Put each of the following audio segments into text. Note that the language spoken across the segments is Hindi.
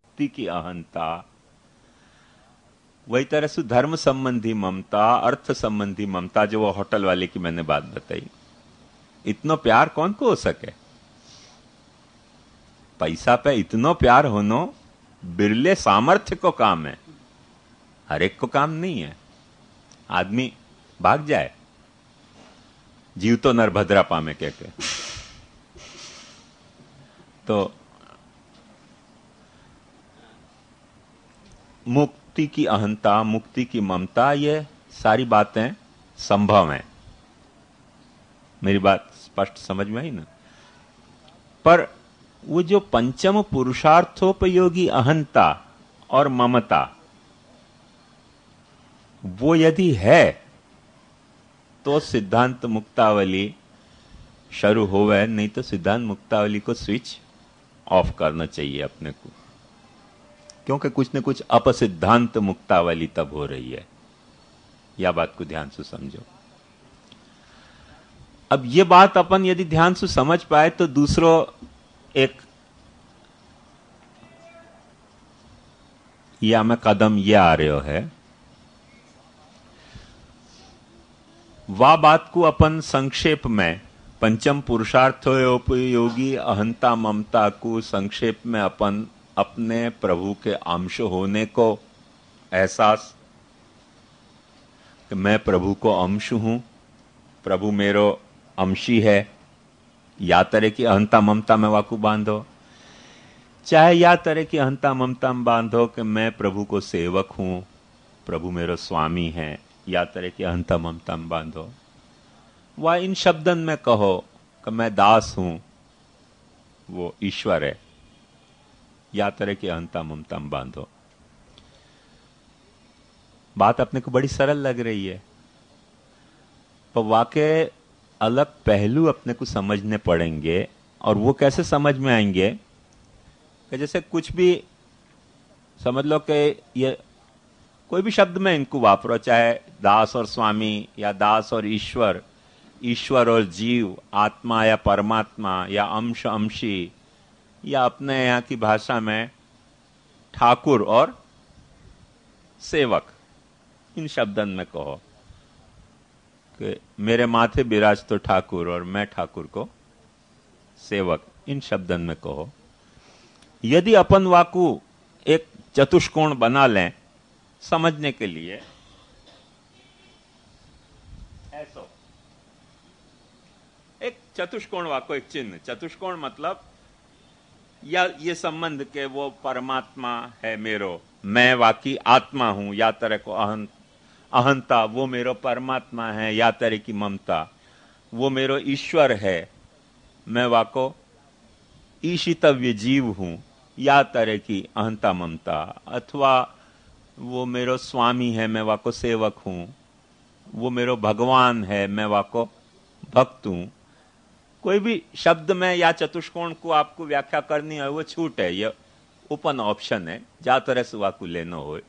मुक्ति की अहंता, वही तरह से धर्म संबंधी ममता, अर्थ संबंधी ममता, जो वो होटल वाले की मैंने बात बताई, इतना प्यार कौन को हो सके? पैसा पे इतना प्यार होना बिरले सामर्थ्य को काम है, हर एक को काम नहीं है। आदमी भाग जाए, जीव तो नरभद्रा पामे कह के। तो मुक्ति की अहंता, मुक्ति की ममता, ये सारी बातें संभव हैं। मेरी बात स्पष्ट समझ में आई ना? पर वो जो पंचम पुरुषार्थोपयोगी अहंता और ममता, वो यदि है तो सिद्धांत मुक्तावली शुरू होवे, नहीं तो सिद्धांत मुक्तावली को स्विच ऑफ करना चाहिए अपने को, क्योंकि कुछ न कुछ अपसिद्धांत मुक्तावली तब हो रही है। यह बात को ध्यान से समझो। अब ये बात अपन यदि ध्यान से समझ पाए तो दूसरो एक या में कदम ये आ रहे है, वह बात को अपन संक्षेप में पंचम पुरुषार्थोपयोगी अहंता ममता को संक्षेप में अपन अपने प्रभु के अंश होने को एहसास कि मैं प्रभु को अंश हूं, प्रभु मेरो अंशी है, या तरह की अहंता ममता में वाकू बांधो, चाहे या तरह की अहंता ममता में बांधो कि मैं प्रभु को सेवक हूं, प्रभु मेरो स्वामी है, या तरह की अहंता ममता में बांधो, वह इन शब्दन में कहो कि मैं दास हूं, वो ईश्वर है, या तरह की अहंता ममता में बांधो। बात अपने को बड़ी सरल लग रही है, पर वाकई अलग पहलू अपने को समझने पड़ेंगे। और वो कैसे समझ में आएंगे कि जैसे कुछ भी समझ लो कि ये कोई भी शब्द में इनको वापरो, चाहे दास और स्वामी, या दास और ईश्वर, ईश्वर और जीव, आत्मा या परमात्मा, या अंश अंशी, या अपने यहाँ की भाषा में ठाकुर और सेवक, इन शब्दन में कहो कि मेरे माथे विराज तो ठाकुर और मैं ठाकुर को सेवक, इन शब्दन में कहो। यदि अपन वाकू एक चतुष्कोण बना लें समझने के लिए, ऐसा एक चतुष्कोण वाको एक चिन्ह, चतुष्कोण मतलब या ये संबंध के वो परमात्मा है मेरो, मैं वाकी आत्मा हूं, या तरह को अहंता वो मेरो परमात्मा है, या तरह की ममता वो मेरो ईश्वर है, मैं वाको ईशितव्य जीव हूं, या तरह की अहंता ममता, अथवा वो मेरो स्वामी है, मैं वाको सेवक हूं, वो मेरो भगवान है, मैं वाको भक्त हूं। कोई भी शब्द में या चतुष्कोण को आपको व्याख्या करनी है, वो छूट है, ये ओपन ऑप्शन है, जा तरह से वाकू लेना हो।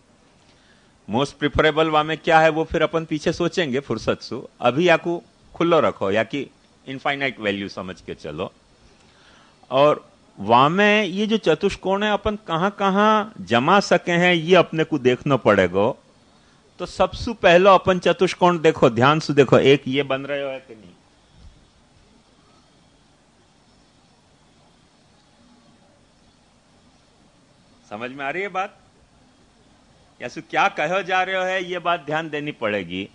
मोस्ट प्रिफरेबल वा में क्या है वो फिर अपन पीछे सोचेंगे फुर्सत से, अभी याकू खुल्लो रखो, या कि इनफाइनाइट वैल्यू समझ के चलो। और वहां में ये जो चतुष्कोण है अपन कहां कहां जमा सके हैं ये अपने को देखना पड़ेगा। तो सबसे पहले अपन चतुष्कोण देखो, ध्यान से देखो, एक ये बन रहे हो है कि नहीं? समझ में आ रही है बात? या सु क्या कहो जा रहे है ये बात ध्यान देनी पड़ेगी।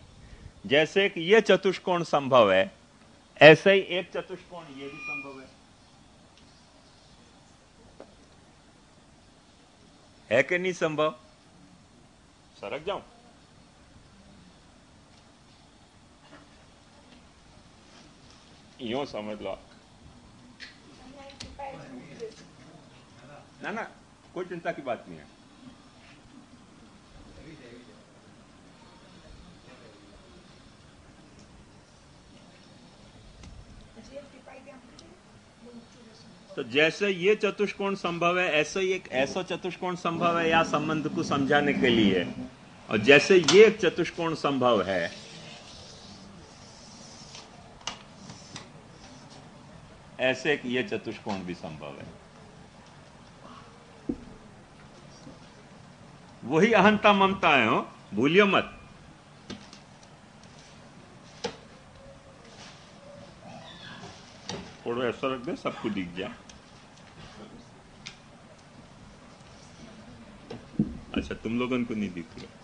जैसे कि ये चतुष्कोण संभव है, ऐसे ही एक चतुष्कोण ये भी संभव है कि नहीं संभव? सरक जाऊं? यूं समझ लो ना, कोई चिंता की बात नहीं है। तो जैसे ये चतुष्कोण संभव है, ऐसे ही एक ऐसा चतुष्कोण संभव है या संबंध को समझाने के लिए, और जैसे ये एक चतुष्कोण संभव है, ऐसे एक ये चतुष्कोण भी संभव है। वही अहंता ममता है, हो भूलियो मत। थोड़ा ऐसा रख दे, सबको दिख जाए। अच्छा, तुम लोगों को नहीं दिख रहा।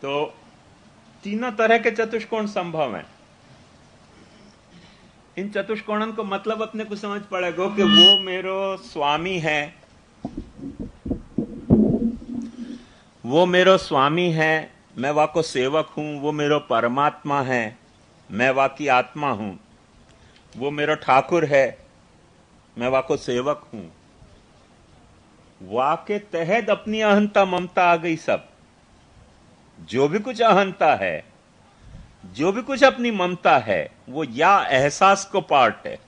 तो तीनों तरह के चतुष्कोण संभव हैं। इन चतुष्कोणन को मतलब अपने को समझ पड़ेगा कि वो मेरो स्वामी है, वो मेरो स्वामी है, मैं वाको सेवक हूं। वो मेरो परमात्मा है, मैं वाकी आत्मा हूं। वो मेरो ठाकुर है, मैं वाको सेवक हूं। वाके तहत अपनी अहंता ममता आ गई। सब जो भी कुछ अहंता है, जो भी कुछ अपनी ममता है, वो या एहसास को पार्ट है,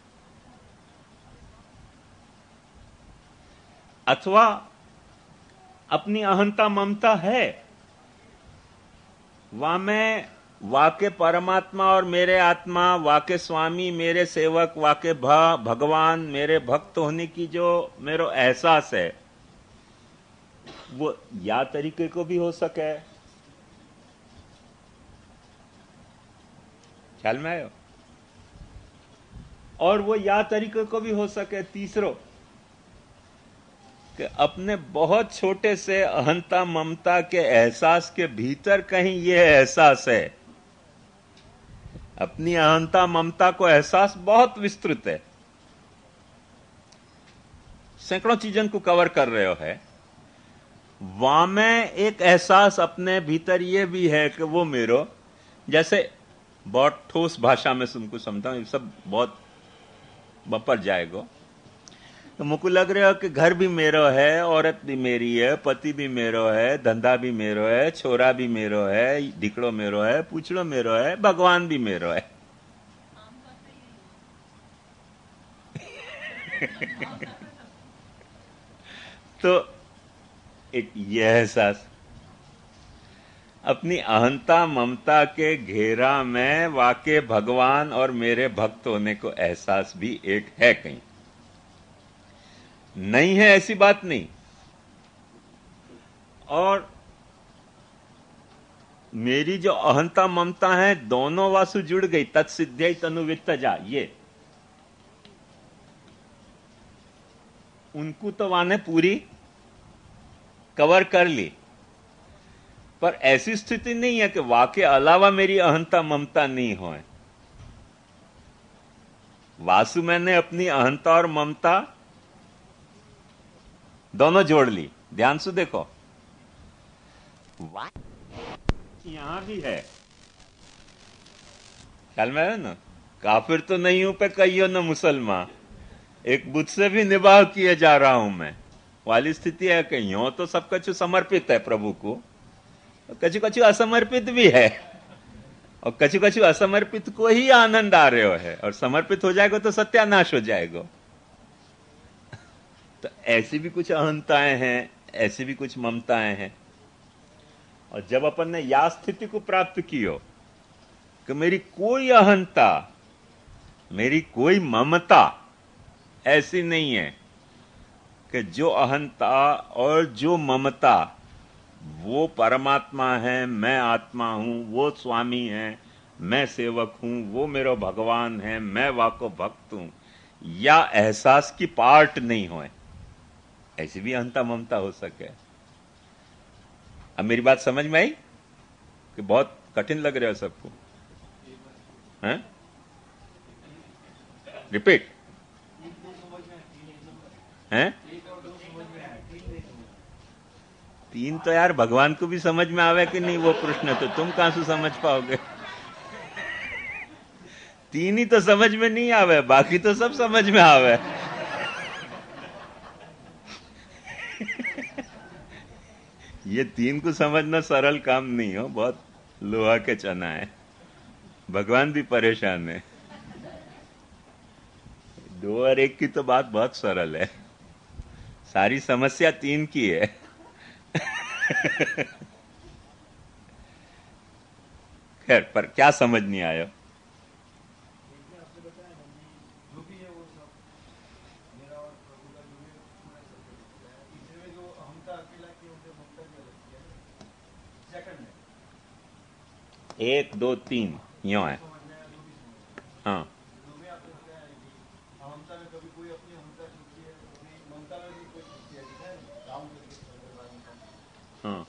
अथवा अपनी अहंता ममता है। मैं वाके परमात्मा और मेरे आत्मा, वाके स्वामी मेरे सेवक, वाके भगवान मेरे भक्त होने की जो मेरो एहसास है, वो या तरीके को भी हो सके। ख्याल में आयो? और वो या तरीके को भी हो सके तीसरो, कि अपने बहुत छोटे से अहंता ममता के एहसास के भीतर कहीं ये एहसास है। अपनी अहंता ममता को एहसास बहुत विस्तृत है, सैकड़ों चीजों को कवर कर रहे हो है। वहां में एक एहसास अपने भीतर ये भी है कि वो मेरो, जैसे बहुत ठोस भाषा में तुमको समझाऊं, ये सब बहुत बपर जाएगा। तो मुझको लग रहा है कि घर भी मेरो है, औरत भी मेरी है, पति भी मेरो है, धंधा भी मेरो है, छोरा भी मेरो है, ढिकड़ो मेरो है, पूछड़ो मेरो है, भगवान भी मेरो है। तो एक यह एहसास अपनी अहंता ममता के घेरा में वाके भगवान और मेरे भक्त होने को एहसास भी एक है। कहीं नहीं है ऐसी बात नहीं। और मेरी जो अहंता ममता है, दोनों वासु जुड़ गई, तत्सिद्ध्यै तनुवित्तजा, ये उनको तो वाने पूरी कवर कर ली। पर ऐसी स्थिति नहीं है कि वाके अलावा मेरी अहंता ममता नहीं हो। वासु मैंने अपनी अहंता और ममता दोनों जोड़ ली। ध्यान से देखो, यहां भी है। ख्याल में है ना? काफिर तो नहीं हूं पे कहियो न मुसलमान, एक बुद्ध से भी निबाह किए जा रहा हूं मैं वाली स्थिति है। कहीं तो सब कुछ समर्पित है प्रभु को, कछु कछु असमर्पित भी है, और कछु कछु असमर्पित को ही आनंद आ रहे हो है, और समर्पित हो जाएगा तो सत्यानाश हो जाएगा। तो ऐसी भी कुछ अहंताएं हैं, ऐसी भी कुछ ममताएं हैं। और जब अपन ने या स्थिति को प्राप्त कियो कि मेरी कोई अहंता, मेरी कोई ममता ऐसी नहीं है, कि जो अहंता और जो ममता वो परमात्मा है, मैं आत्मा हूं, वो स्वामी है, मैं सेवक हूं, वो मेरा भगवान है, मैं वाको भक्त हूं, या एहसास की पार्ट नहीं हो। ऐसी भी अहंता ममता हो सके। अब मेरी बात समझ में आई कि बहुत कठिन लग रहा है सबको? हैं? रिपीट हैं? तीन तो यार भगवान को भी समझ में आवे कि नहीं, वो प्रश्न तो तुम कहां से समझ पाओगे? तीन ही तो समझ में नहीं आवे, बाकी तो सब समझ में आवे। ये तीन को समझना सरल काम नहीं हो, बहुत लोहा के चना है। भगवान भी परेशान है। दो और एक की तो बात बहुत सरल है, सारी समस्या तीन की है। खैर, पर क्या समझ नहीं आया? एक दो तीन यो है। हाँ, हाँ,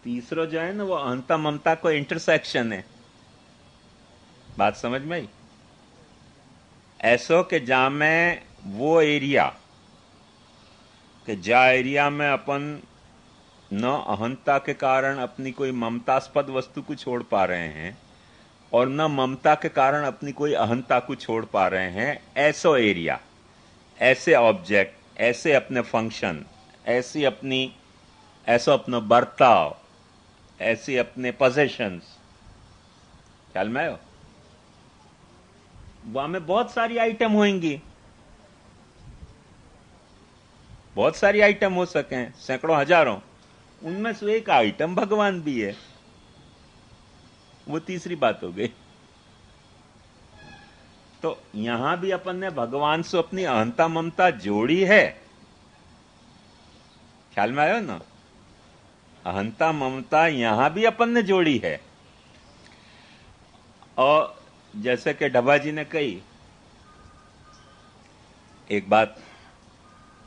तीसरा जो है ना वो अहंता ममता को इंटरसेक्शन है। बात समझ में आई? ऐसो कि जहां में वो एरिया कि जा एरिया में अपन न अहंता के कारण अपनी कोई ममतास्पद वस्तु को छोड़ पा रहे हैं और न ममता के कारण अपनी कोई अहंता को छोड़ पा रहे हैं, ऐसो एरिया, ऐसे ऑब्जेक्ट, ऐसे अपने फंक्शन, ऐसा अपना बर्ताव, ऐसे अपने पोजेशंस, ख्याल में आयो? वहां में बहुत सारी आइटम होंगी, बहुत सारी आइटम हो सके, सैकड़ों हजारों, उनमें से एक आइटम भगवान भी है। वो तीसरी बात हो गई। तो यहां भी अपन ने भगवान से अपनी अहंता ममता जोड़ी है। ख्याल में आयो ना? अहंता ममता यहां भी अपन ने जोड़ी है। और जैसे कि डब्बा जी ने कही, एक बात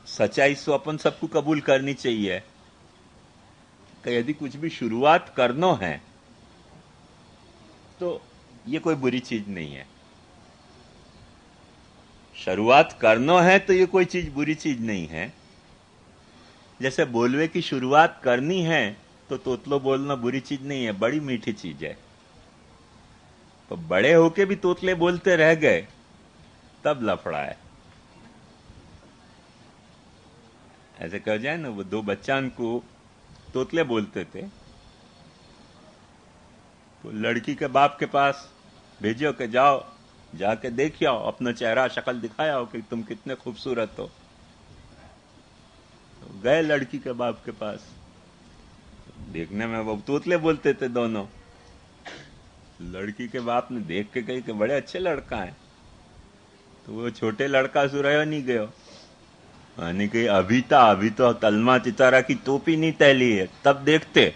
सच्चाई से अपन सबको कबूल करनी चाहिए कि यदि कुछ भी शुरुआत करना है तो ये कोई बुरी चीज नहीं है। शुरुआत करना है तो ये कोई चीज बुरी चीज नहीं है। जैसे बोलवे की शुरुआत करनी है तो तोतलो बोलना बुरी चीज नहीं है, बड़ी मीठी चीज है। तो बड़े होके भी तोतले बोलते रह गए तब लफड़ा है। ऐसे कह जाए ना, वो दो बच्चान को तोतले बोलते थे तो लड़की के बाप के पास भेजो कि जाओ जाके देखिए आओ, अपना चेहरा शक्ल दिखाया हो कि तुम कितने खूबसूरत हो। तो गए लड़की के बाप के पास, देखने में वो तोतले बोलते थे दोनों। लड़की के बाप ने देख के कही कि बड़े अच्छे लड़का हैं। तो वो छोटे लड़का सुरयो नहीं गयो, यानी कि अभी तो तलमा चितारा की टोपी नहीं तैली है, तब देखते।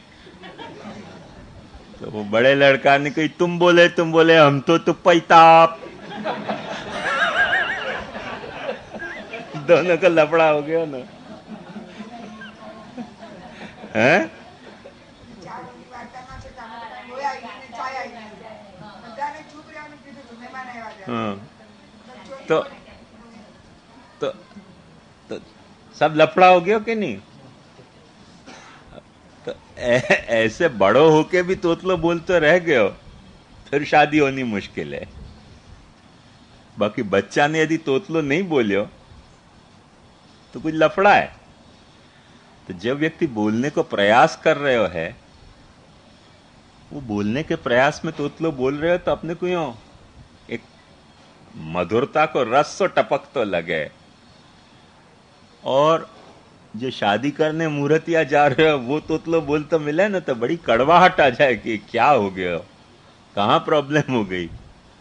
तो वो बड़े लड़का ने कही तुम बोले हम तो पैताप। दोनों का लफड़ा हो गया ना, हैं? हाँ, तो, तो तो सब लफड़ा हो गया कि नहीं? तो ऐसे बड़ो होके भी तोतलो बोलते रह गए हो, फिर शादी होनी मुश्किल है। बाकी बच्चा ने यदि तोतलो नहीं बोलियो तो कुछ लफड़ा है। तो जब व्यक्ति बोलने को प्रयास कर रहे हो है, वो बोलने के प्रयास में तोतलो बोल रहे हो तो अपने को यूं एक मधुरता को रस तो टपक तो लगे। और जो शादी करने मुहूर्तिया जा रहे हो वो तोतलो बोल तो मिले ना तो बड़ी कड़वाहट आ जाए कि क्या हो गया, कहां प्रॉब्लम हो गई,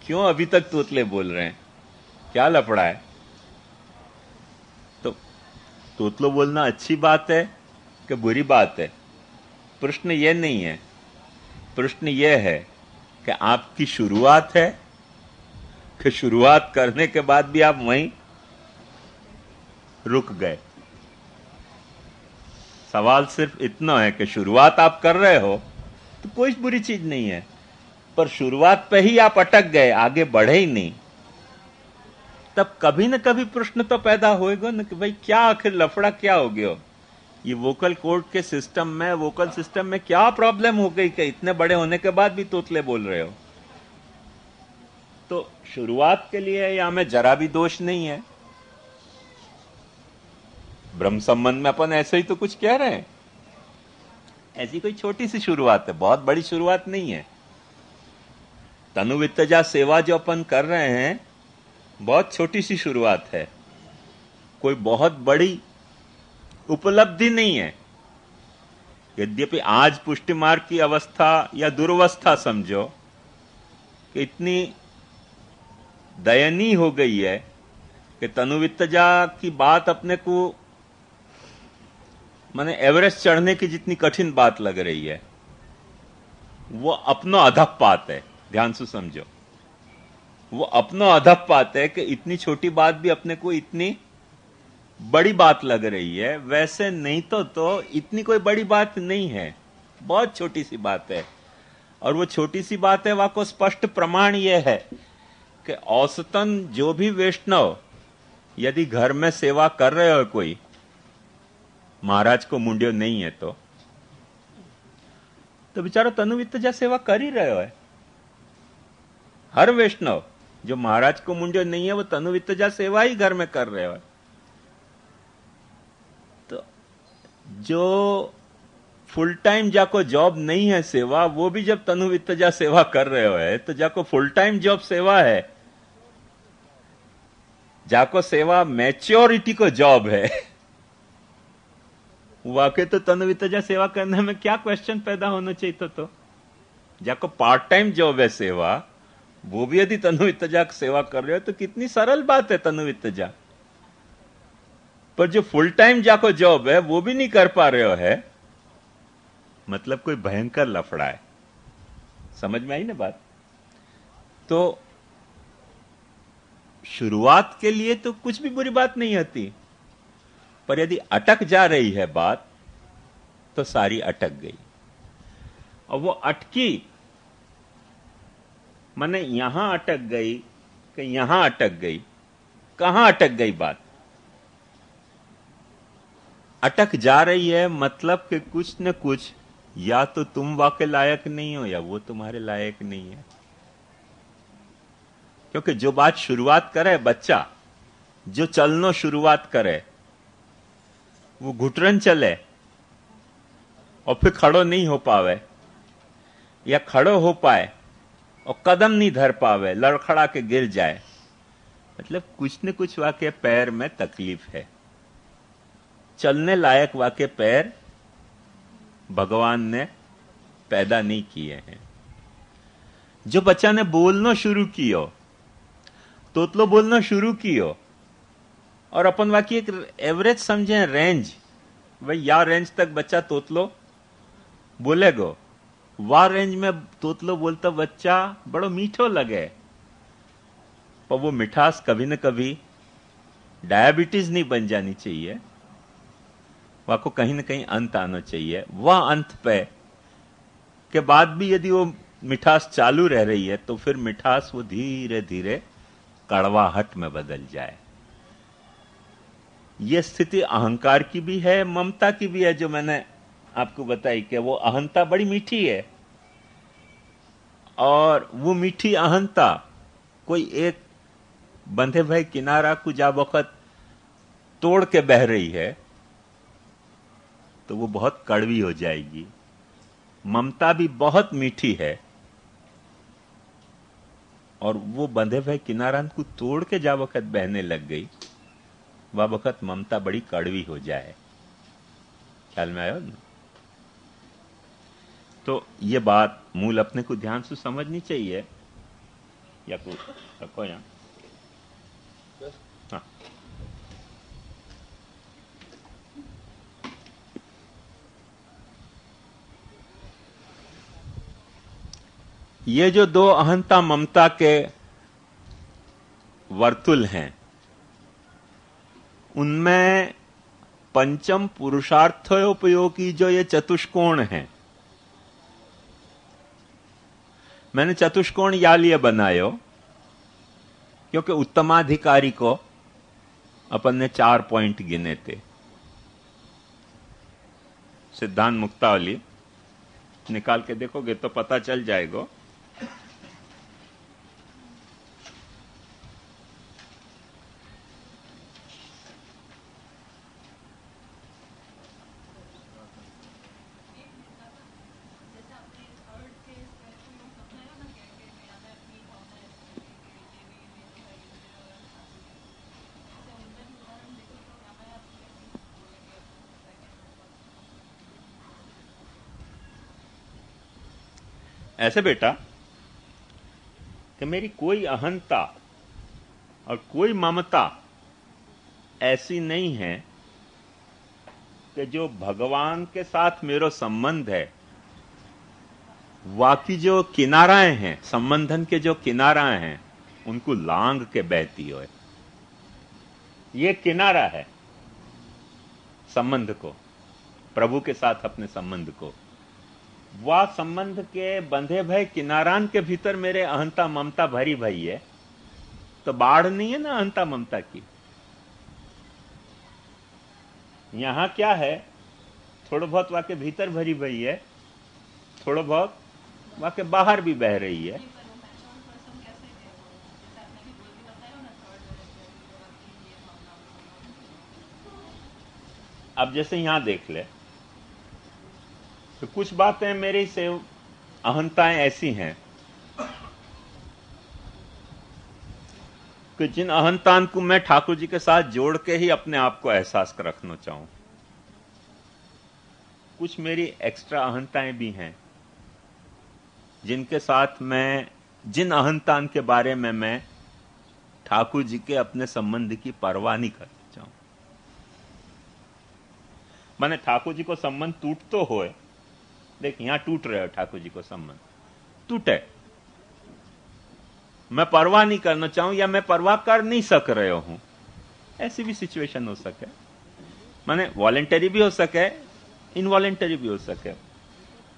क्यों अभी तक तोतले बोल रहे हैं, क्या लफड़ा है? तो तोतलो बोलना अच्छी बात है कि बुरी बात है? प्रश्न ये नहीं है। प्रश्न ये है कि आपकी शुरुआत है कि शुरुआत करने के बाद भी आप वहीं रुक गए। सवाल सिर्फ इतना है कि शुरुआत आप कर रहे हो तो कोई बुरी चीज नहीं है, पर शुरुआत पे ही आप अटक गए, आगे बढ़े ही नहीं, तब कभी न कभी प्रश्न तो पैदा होएगा ना कि भाई क्या आखिर लफड़ा क्या हो गया, ये वोकल कॉर्ड के सिस्टम में, वोकल सिस्टम में क्या प्रॉब्लम हो गई कि इतने बड़े होने के बाद भी तोतले बोल रहे हो? तो शुरुआत के लिए यहां में जरा भी दोष नहीं है। ब्रह्म संबंध में अपन ऐसे ही तो कुछ कह रहे हैं, ऐसी कोई छोटी सी शुरुआत है, बहुत बड़ी शुरुआत नहीं है। तनु वित्तजा सेवा जो अपन कर रहे हैं बहुत छोटी सी शुरुआत है, कोई बहुत बड़ी उपलब्धि नहीं है। यद्यपि आज पुष्टि मार्ग की अवस्था या दुर्वस्था समझो कि इतनी दयनीय हो गई है कि तनुवित्तजा की बात अपने को माने एवरेस्ट चढ़ने की जितनी कठिन बात लग रही है, वो अपनो अधपात है। ध्यान से समझो, वो अपनो अधपात है कि इतनी छोटी बात भी अपने को इतनी बड़ी बात लग रही है। वैसे नहीं तो इतनी कोई बड़ी बात नहीं है, बहुत छोटी सी बात है। और वो छोटी सी बात है, वहां को स्पष्ट प्रमाण यह है कि औसतन जो भी वैष्णव यदि घर में सेवा कर रहे हो, कोई महाराज को मुंडियो नहीं है तो बेचारा तनुवित्तजा सेवा कर ही रहे हो है। हर वैष्णव जो महाराज को मुंडियो नहीं है, वो तनुवित्तजा सेवा ही घर में कर रहे हो। तो जो फुल टाइम जाको जॉब नहीं है सेवा, वो भी जब तनुवित्तजा सेवा कर रहे हो है, तो जाको फुल टाइम जॉब सेवा है, जाको सेवा मैच्योरिटी को जॉब है, वाकई तो तनुवित्तजा सेवा करने में क्या क्वेश्चन पैदा होना चाहिए। तो जाको पार्ट टाइम जॉब है सेवा, वो भी यदि तनुवित्तजा सेवा कर रहे हो तो कितनी सरल बात है तनुवित्तजा। पर जो फुल टाइम जाको जॉब है वो भी नहीं कर पा रहे हो है, मतलब कोई भयंकर लफड़ा है। समझ में आई ना बात? तो शुरुआत के लिए तो कुछ भी बुरी बात नहीं होती, पर यदि अटक जा रही है बात तो सारी अटक गई। और वो अटकी माने यहां अटक गई कि यहां अटक गई। कहां अटक गई बात? अटक जा रही है मतलब कि कुछ न कुछ, या तो तुम वाके लायक नहीं हो या वो तुम्हारे लायक नहीं है। क्योंकि जो बात शुरुआत करे बच्चा, जो चलनो शुरुआत करे, वो घुटरन चले और फिर खड़ो नहीं हो पावे, या खड़ो हो पाए और कदम नहीं धर पावे, लड़खड़ा के गिर जाए, मतलब कुछ न कुछ वाके पैर में तकलीफ है। चलने लायक वाके पैर भगवान ने पैदा नहीं किए हैं। जो बच्चा ने बोलना शुरू कियो, तोतलो बोलना शुरू कियो, और अपन वाकी एक एवरेज समझे रेंज, भाई या रेंज तक बच्चा तोतलो बोलेगो, वाह रेंज में तोतलो बोलता बच्चा बड़ो मीठो लगे, पर वो मिठास कभी न कभी डायबिटीज नहीं बन जानी चाहिए। वह को कहीं न कहीं अंत आना चाहिए। वह अंत पे के बाद भी यदि वो मिठास चालू रह रही है तो फिर मिठास वो धीरे धीरे कड़वाहट में बदल जाए। यह स्थिति अहंकार की भी है, ममता की भी है, जो मैंने आपको बताई कि वो अहंता बड़ी मीठी है, और वो मीठी अहंता कोई एक बंधे भाई किनारा को जा वक्त तोड़ के बह रही है तो वो बहुत कड़वी हो जाएगी। ममता भी बहुत मीठी है, और वो बंधे भाई किनारा को तोड़ के जा वक्त बहने लग गई, वह वक्त ममता बड़ी कड़वी हो जाए। ख्याल में आया ना? तो ये बात मूल अपने को ध्यान से समझनी चाहिए। या कुछ रखो यहाँ। हाँ, ये जो दो अहंता ममता के वर्तुल हैं, उनमें पंचम पुरुषार्थोपयोगी जो ये चतुष्कोण है, मैंने चतुष्कोण या लिए बनायो क्योंकि उत्तमाधिकारी को अपन ने 4 पॉइंट गिने थे। सिद्धांत मुक्तावली निकाल के देखोगे तो पता चल जाएगा। ऐसे बेटा कि मेरी कोई अहंता और कोई ममता ऐसी नहीं है कि जो भगवान के साथ मेरा संबंध है, वाकी जो किनाराएं हैं, संबंधन के जो किनाराएं हैं, उनको लांग के बहती हो। ये किनारा है संबंध को, प्रभु के साथ अपने संबंध को। वह संबंध के बंधे भय किनारान के भीतर मेरे अहंता ममता भरी भई है, तो बाढ़ नहीं है ना अहंता ममता की। यहां क्या है, थोड़ा बहुत वाके भीतर भरी भई है, थोड़ा बहुत वाके बाहर भी बह रही है। अब जैसे यहां देख ले तो कुछ बातें मेरी से अहंताएं ऐसी हैं कि जिन अहंतान को मैं ठाकुर जी के साथ जोड़ के ही अपने आप को एहसास कर रखना चाहूं। कुछ मेरी एक्स्ट्रा अहंताएं भी हैं जिनके साथ मैं, जिन अहंतान के बारे में मैं ठाकुर जी के अपने संबंध की परवाह नहीं करता चाहूं। माने ठाकुर जी को संबंध टूट तो होए, देख यहां टूट रहे हो, ठाकुर जी को संबंध टूटे, मैं परवाह नहीं करना चाहूं या मैं परवाह कर नहीं सक रहे हूं, ऐसी भी सिचुएशन हो सके। माने वॉलेंटरी भी हो सके, इनवॉलेंटरी भी हो सके।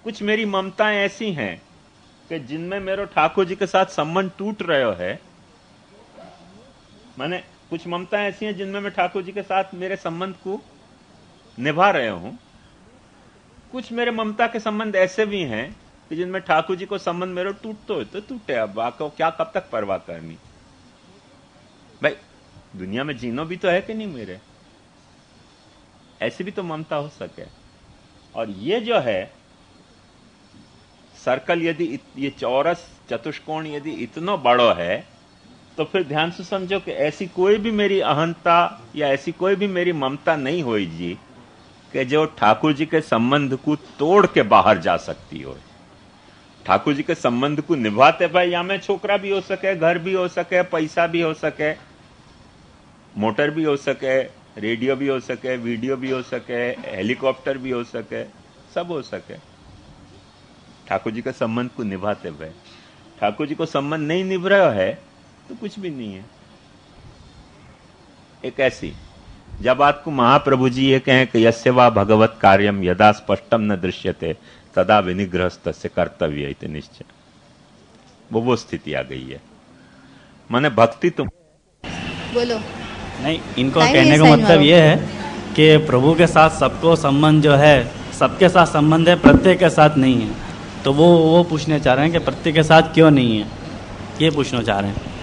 कुछ मेरी ममताएं ऐसी हैं कि जिनमें मेरे ठाकुर जी के साथ संबंध टूट रहे है। माने कुछ ममताएं ऐसी हैं जिनमें मैं ठाकुर जी के साथ मेरे संबंध को निभा रहे हूं। कुछ मेरे ममता के संबंध ऐसे भी हैं कि जिनमें ठाकुर जी को संबंध मेरे तो टूटे। अब आपको क्या कब तक परवाह करनी भाई, दुनिया में जीनो भी तो है कि नहीं मेरे, ऐसी भी तो ममता हो सके। और ये जो है सर्कल, यदि ये चौरस चतुष्कोण यदि इतना बड़ा है, तो फिर ध्यान से समझो कि ऐसी कोई भी मेरी अहंता या ऐसी कोई भी मेरी ममता नहीं होई जी कि जो ठाकुर जी के संबंध को तोड़ के बाहर जा सकती हो। ठाकुर जी के संबंध को निभाते भाई, या मैं छोकरा भी हो सके, घर भी हो सके, पैसा भी हो सके, मोटर भी हो सके, रेडियो भी हो सके, वीडियो भी हो सके, हेलीकॉप्टर भी हो सके, सब हो सके। ठाकुर जी के संबंध को निभाते हुए, ठाकुर जी को संबंध नहीं निभ रहा है तो कुछ भी नहीं है। एक ऐसी जब आपको महाप्रभु जी ये कहें कि यस्य वा भगवत कार्यम यदा स्पष्टम न दृश्यते तदा विनिग्रहस्तस्य कर्तव्य इति निश्चय, वो स्थिति आ गई है। माने भक्ति तुम बोलो नहीं, इनको कहने का मतलब ये है कि प्रभु के साथ सबको संबंध जो है, सबके साथ संबंध है, प्रत्येक के साथ नहीं है। तो वो पूछने चाह रहे हैं कि प्रत्येक के साथ क्यों नहीं है, ये पूछना चाह रहे हैं।